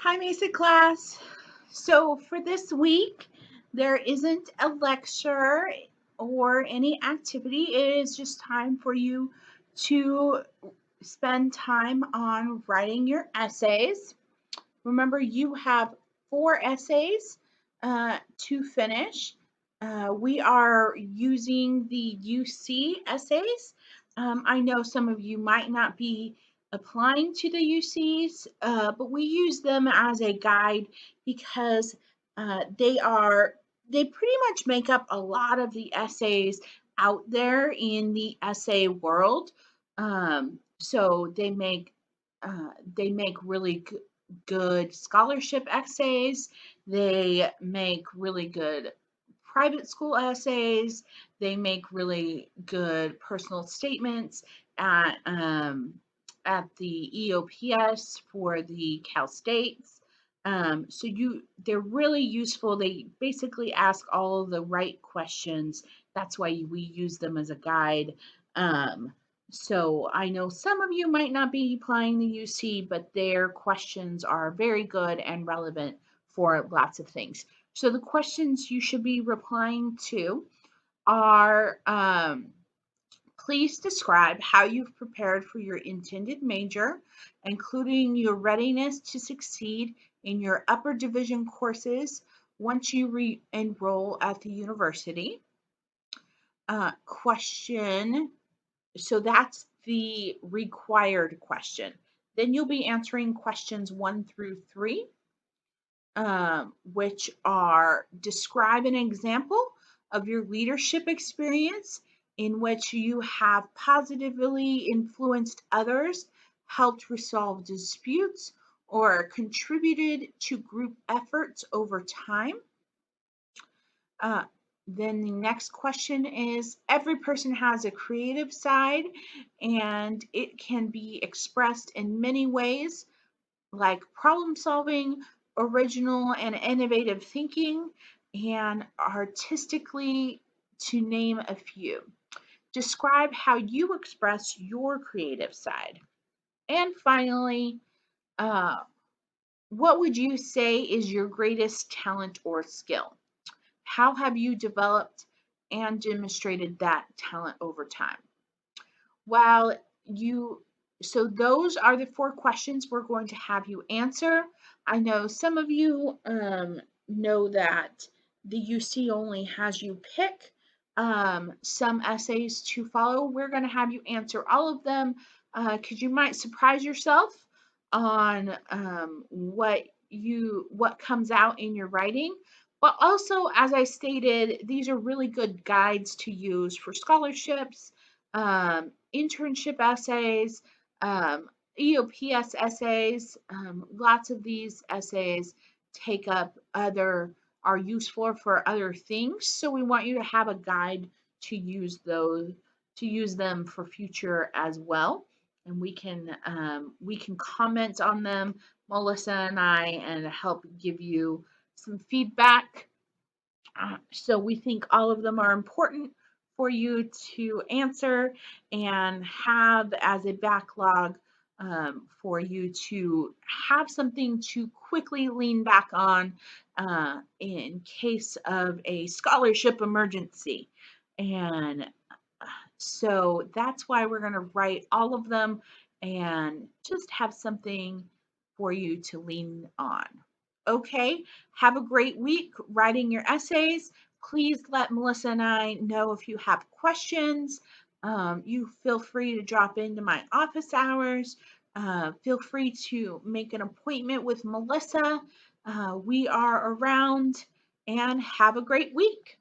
Hi, Mesa class. So for this week, there isn't a lecture or any activity. It is just time for you to spend time on writing your essays. Remember, you have 4 essays to finish. We are using the UC essays. I know some of you might not be applying to the UCs, but we use them as a guide because they pretty much make up a lot of the essays out there in the essay world. So they make really good scholarship essays. They make really good private school essays. They make really good personal statements at the EOPS for the Cal States. They're really useful. They basically ask all the right questions. That's why we use them as a guide. So I know some of you might not be applying the UC, but their questions are very good and relevant for lots of things. So the questions you should be replying to are please describe how you've prepared for your intended major, including your readiness to succeed in your upper division courses once you re-enroll at the university. So that's the required question. Then you'll be answering questions 1 through 3, which are describe an example of your leadership experience in which you have positively influenced others, helped resolve disputes, or contributed to group efforts over time. Uh, then the next question is every person has a creative side and it can be expressed in many ways like problem solving, original and innovative thinking, and artistically, to name a few. Describe how you express your creative side. And finally, uh, what would you say is your greatest talent or skill? How have you developed and demonstrated that talent over time? While you, so those are the 4 questions we're going to have you answer. I know some of you know that the UC only has you pick some essays to follow. We're going to have you answer all of them because you might surprise yourself on what comes out in your writing. But also, as I stated, these are really good guides to use for scholarships, internship essays, EOPS essays. Lots of these essays take up are useful for other things. So we want you to have a guide to use them for future as well. And we can comment on them, Melissa and I, and help give you some feedback. So we think all of them are important for you to answer and have as a backlog for you to have something to quickly lean back on in case of a scholarship emergency. And so that's why we're going to write all of them and just have something for you to lean on. Okay, have a great week writing your essays. Please let Melissa and I know if you have questions. You feel free to drop into my office hours. Feel free to make an appointment with Melissa. We are around and have a great week.